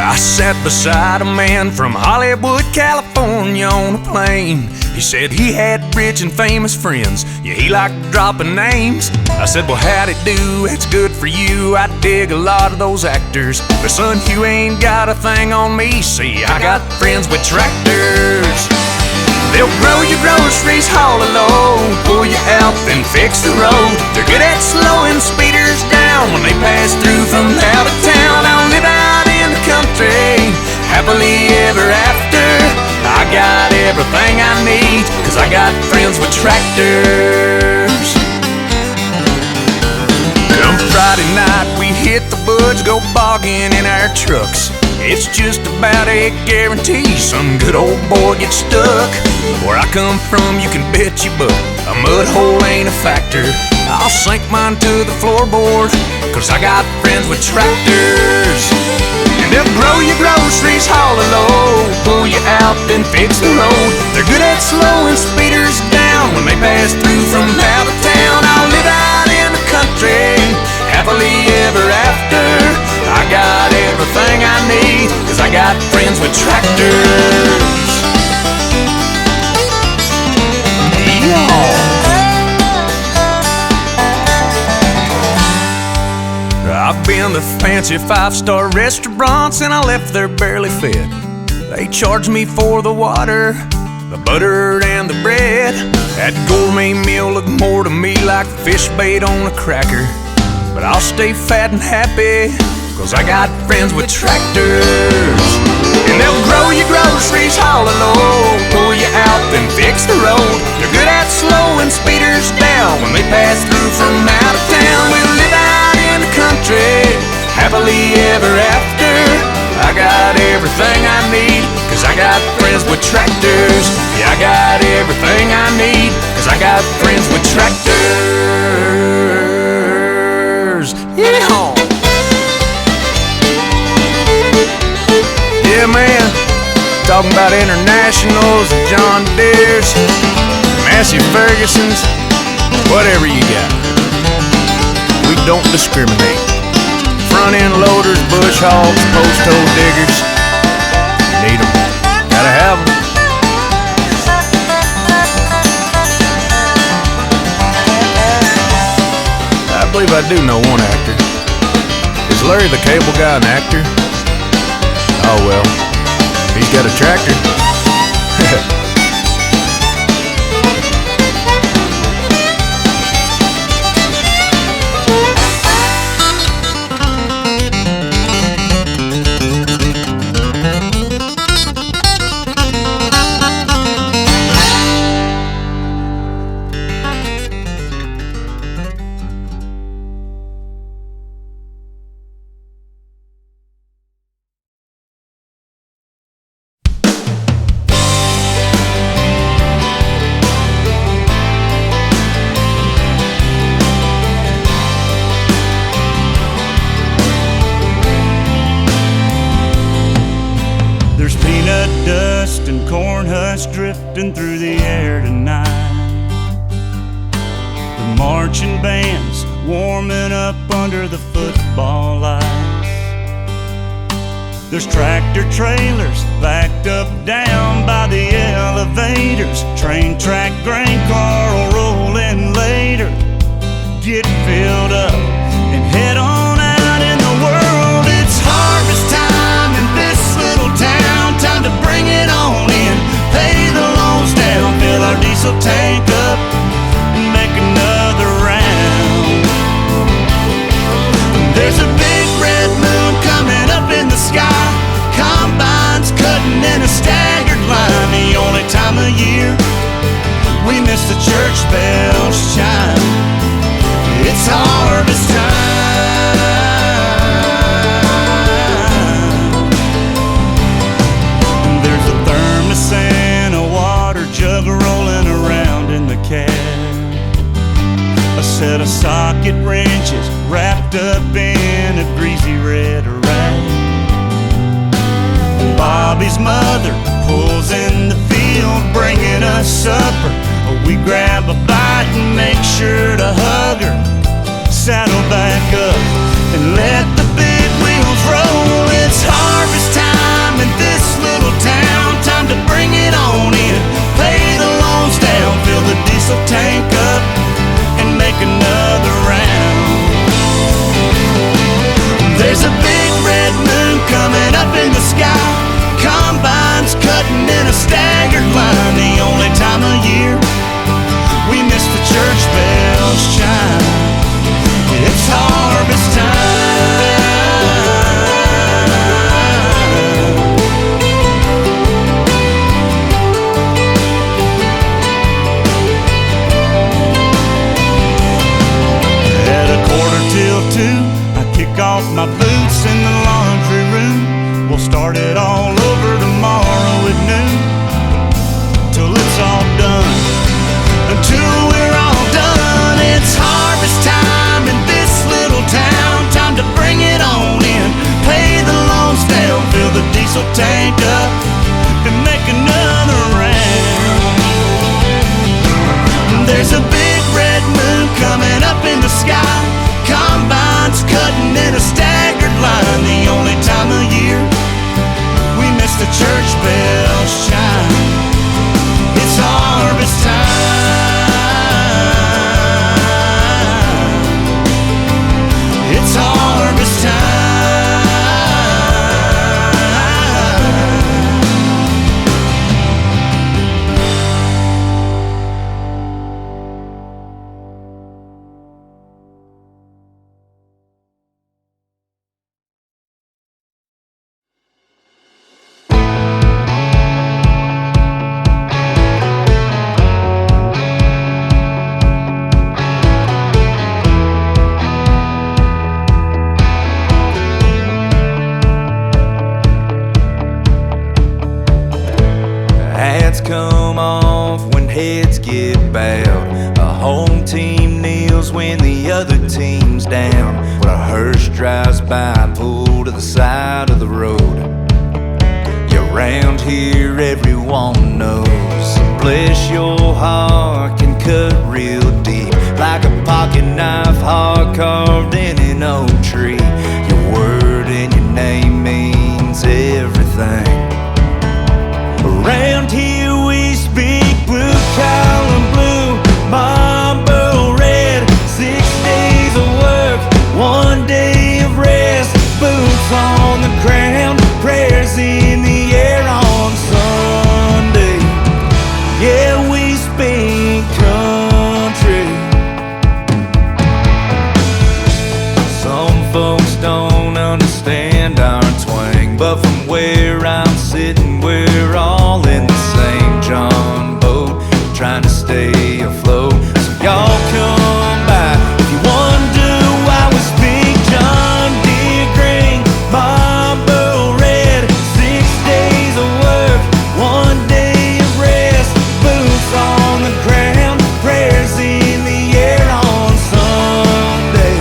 I sat beside a man from Hollywood, California on a plane. He said he had rich and famous friends, yeah, he liked dropping names. I said, well, how'd it do? It's good for you. I dig a lot of those actors, but son, you ain't got a thing on me. See, I got friends with tractors. They'll grow your groceries, haul a load, pull you out, then fix the road. They're good at slowing speeders down when they pass through from out of town. I'll live out in the country, happily ever after. I got everything I need, 'cause I got friends with tractors. Come Friday night, we hit the woods, go bogging in our trucks. It's just about a guarantee some good old boy gets stuck. Where I come from, you can bet you buck, a mud hole ain't a factor. I'll sink mine to the floorboard, 'cause I got friends with tractors. And they'll grow your groceries, haul a load, pull you out, then fix the road. They're good at slowing speeders down when they pass through from out of town. I'll live out in the country, happily ever after. I got everything I need, 'cause I got friends with tractors. Yeah. I've been to fancy 5-star restaurants and I left there barely fed. They charged me for the water, the butter and the bread. That gourmet meal looked more to me like fish bait on a cracker. But I'll stay fat and happy, 'cause I got friends with tractors. And they'll grow your groceries, haul a load, pull you out, then fix the road. They're good at slowing speeders down when they pass through from out of town. We'll live out in the country, happily ever after. I got everything I need, 'cause I got friends with tractors. Yeah, I got everything I need, 'cause I got friends with tractors. Yeah. Yeah, man, talking about Internationals and John Deere's, Massey Ferguson's, whatever you got. We don't discriminate. Front end loaders, bush hogs, post hole diggers, need them, gotta have them. I believe I do know one actor. Is Larry the Cable Guy an actor? Oh well, he's got a tractor. And corn husks drifting through the air tonight. The marching bands warming up under the football lights. There's tractor trailers backed up down by the elevators. Train track grain car will roll in later. Get filled up and head on out in the world. It's harvest time in this little town. Time to bring it on in, pay the loans down, fill our diesel tank up, and make another round. There's a big red moon coming up in the sky. Combines cutting in a staggered line. The only time of year we miss the church bells chime. It's harvest time. And a water jug rolling around in the cab. A set of socket wrenches wrapped up in a greasy red rag. Bobby's mother pulls in the field, bringing us supper. We grab a bite and make sure to hug her. Saddle back up and let the big wheels roll. It's harvest time. start it all over tomorrow at noon, till it's all done. Until we're all done, it's harvest time in this little town. Time to bring it on in, pay the loans down, fill the diesel tank up, and make another round. There's a big red moon coming up in the sky, combines cutting in a staggered line. The only time of year we miss the church bells chime. It's harvest time. It's harvest time. Hats come off when heads get bowed. A home team kneels when the other team's down. When a hearse drives by, pull to the side of the road. Yeah, around here everyone knows. So bless your heart can cut real deep, like a pocket knife hard carved in an oak tree. Your word and your name means everything. Around here we speak blue collar blue, Marlboro red. 6 days of work, 1 day of rest. Boots on the ground, prayers in the air on Sunday. Yeah, we speak country. Some folks don't understand our twang, but from where I'm sitting, we're all in the same John boat, trying to stay afloat. So y'all come by if you wonder why we speak John Deere green, Marlboro red. 6 days of work, 1 day of rest. Boots on the ground, prayers in the air on Sunday.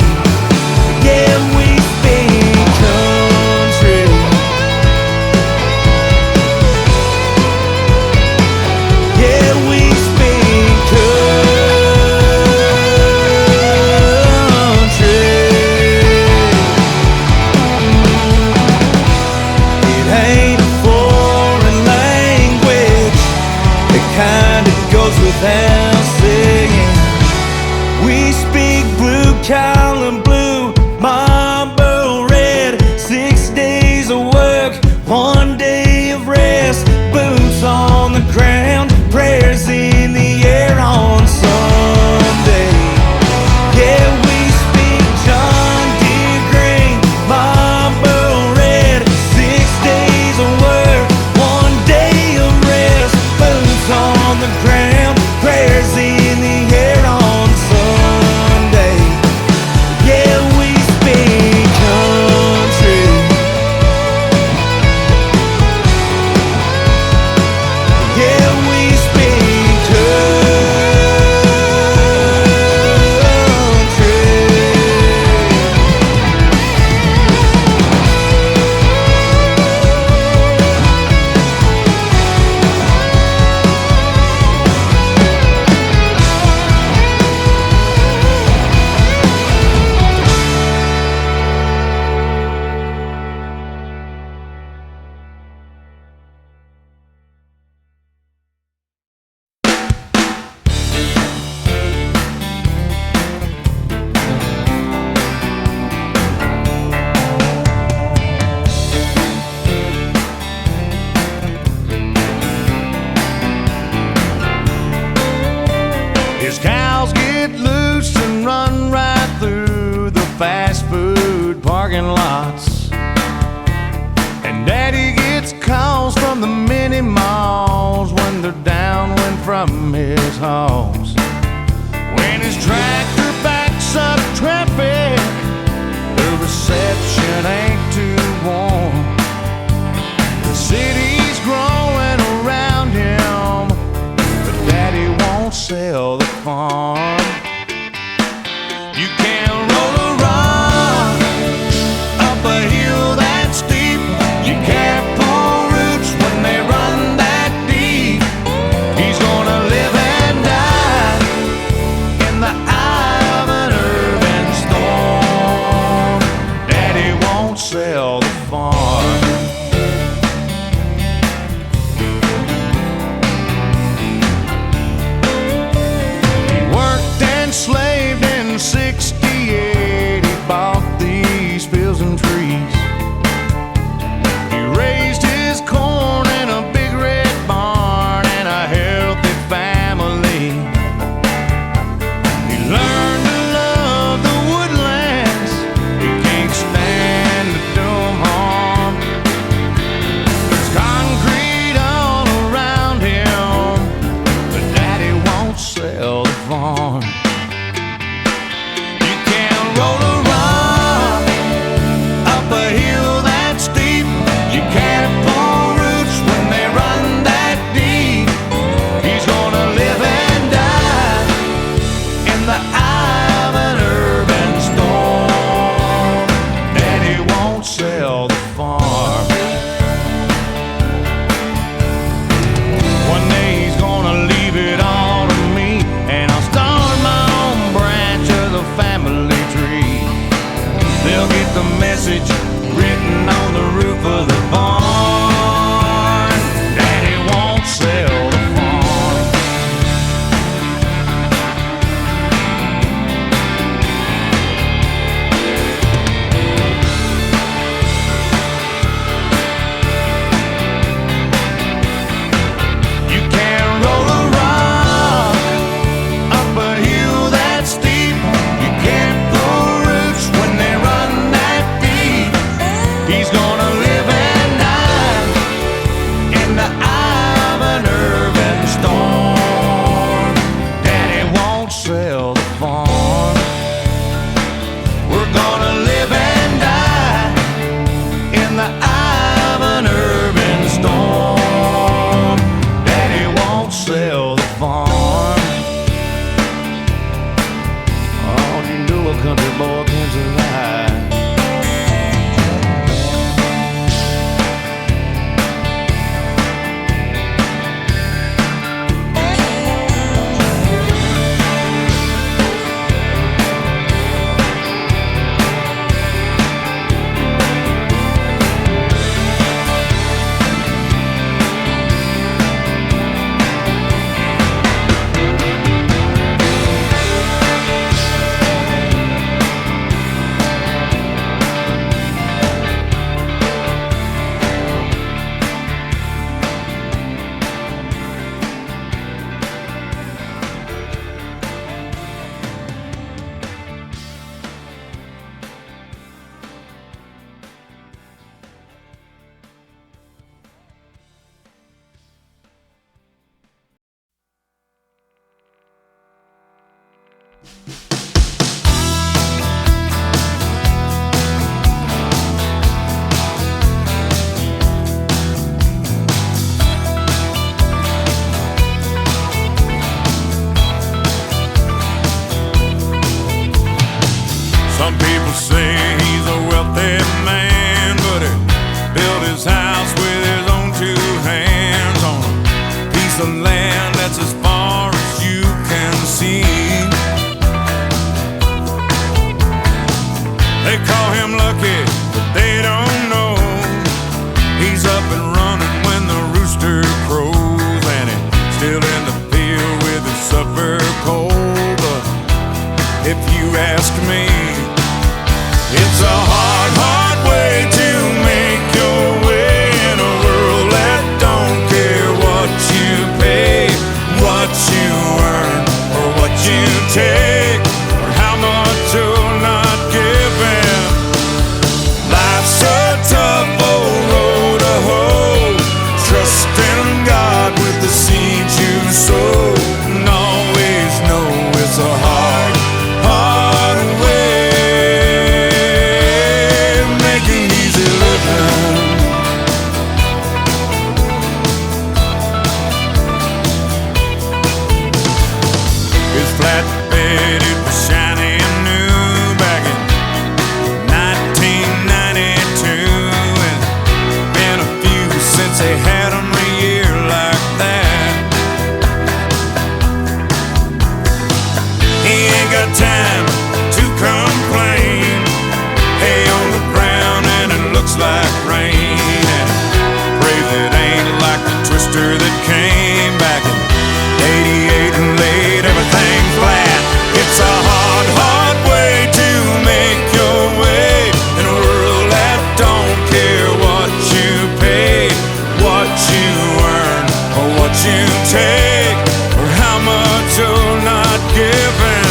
Yeah, we speak country. Yeah, we speak country. It ain't a foreign language, it kinda goes without saying. We speak blue collar blue, Marlboro red. 6 days of work, 1 day of rest. Boots on the ground, prayers in the air on Sunday. Yeah, we speak John Deere green, Marlboro red. 6 days of work, 1 day of rest. Boots on the ground, prayers in the air on Sunday. Yeah, we speak country. Yeah, we speak country. His cows get loose and run right through the fast food parking lots. And Daddy gets calls from the mini malls when they're downwind from his hogs. When his tractor backs up traffic, the reception ain't too warm. Some people say he's a wealthy man, but he built his house with his own two hands on a piece of land that's as far as you can see. They call him lucky, but they don't know he's up and running when the rooster crows, and he's still in the field with his supper cold. But if you ask me, it's a hard, hard way to make your way in a world that don't care what you pay, what you earn, or what you take, or how much you're not giving. Life's a tough old road to hoe. Trust in God with the seeds you sow, and always know it's a hard, hard way. Flatbed, it was shiny and new back in 1992, and been a few since they had them a year like that. He ain't got time to complain. Hay on the ground and it looks like rain, and praise it ain't like the twister that came back in 88 and laid everything flat. It's a hard, hard way to make your way in a world that don't care what you pay, what you earn, or what you take, or how much you're not giving.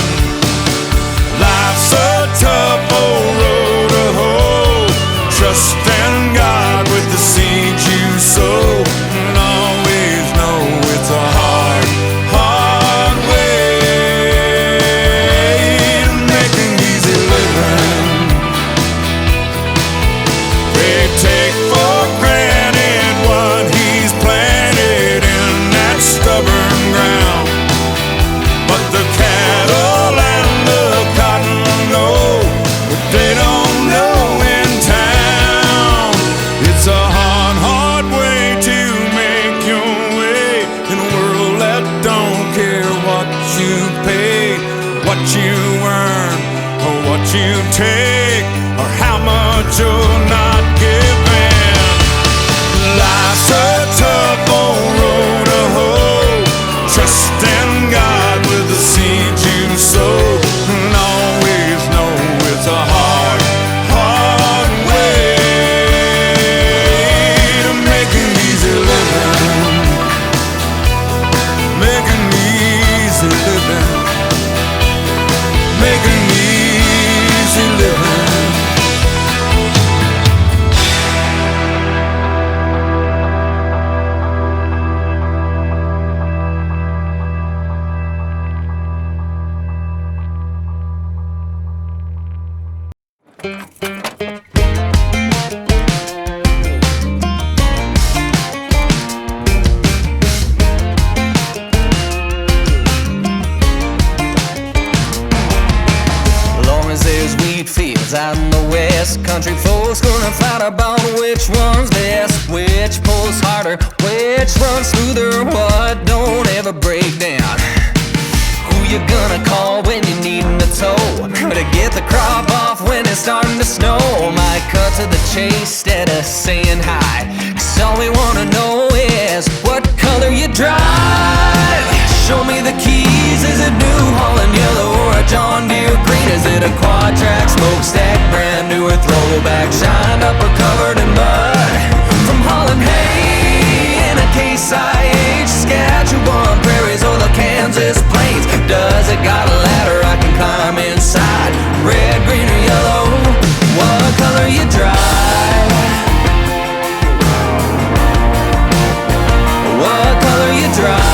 Life's a tough old road to hoe. Trust in God with the seeds you sow, and always know it's a hard, hard way to make an easy living. They take for granted what he's planted in that stubborn ground, but the cattle and the cotton know what they don't know in town. It's a hard, hard way to make your way in a world that don't care what you pay, what you earn, or what you take, or how much you're not giving. Life's a tough old road to hoe. Trust in God with the seeds you sow, and always know it's a hard, hard way to make an easy living. Make an easy living. Make an easy living. Long as there's wheat fields out in the west, country folks gonna fight about which one's best, which pulls harder, which runs smoother, what don't ever break down. Who you gonna call when you needin' a tow, to get the crop off when it's starting to snow? Might cut to the chase instead of saying hi, 'cause all we wanna know is what color you drive. Show me the keys, is it New Holland yellow or a John Deere green? Is it a quad-track smokestack, brand new or throwback, shined up or covered in mud? From Holland hay in a Case IH, Saskatchewan prairies or the Kansas plains. Does it got a ladder I can climb inside? Red, green or yellow, what color you drive? What color you drive?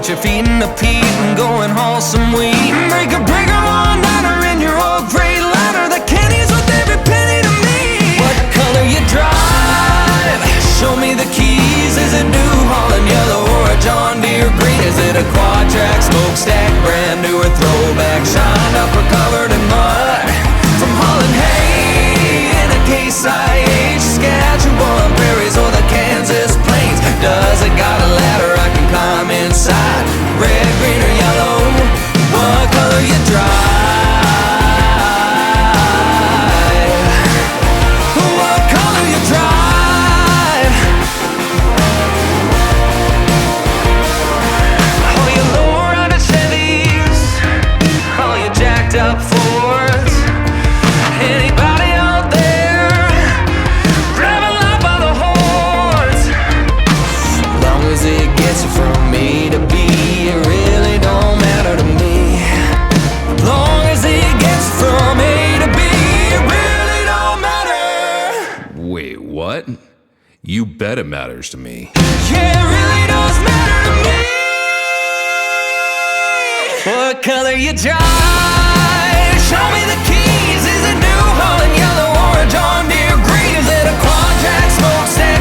put your feet in the peat and go and haul some wheat. Break a breaker one-nighter in your old Freightliner that can't ease with every penny to me. What color you drive? Show me the keys. Is it New Holland yellow or a John Deere green? Is it a quad-track, smokestack, brand new or throwback, shined up or covered in mud? From Holland hay in a Case IH, Saskatchewan prairies or the Kansas plains. Does it got a ladder I can climb inside? Red, green or yellow? What color you drive? What color you drive? All you low-rider Chevys, all you jacked up Fords. Anybody out there grabbing life by the horns? Long as it gets you from A to B, it really don't matter to me. Long as it gets from A to B, it really don't matter. Wait, what? You bet it matters to me. Yeah, it really does matter to me. What color you drive? Show me the keys. Is it New Holland yellow or a John Deere green? Is it a quad-track, smokestack,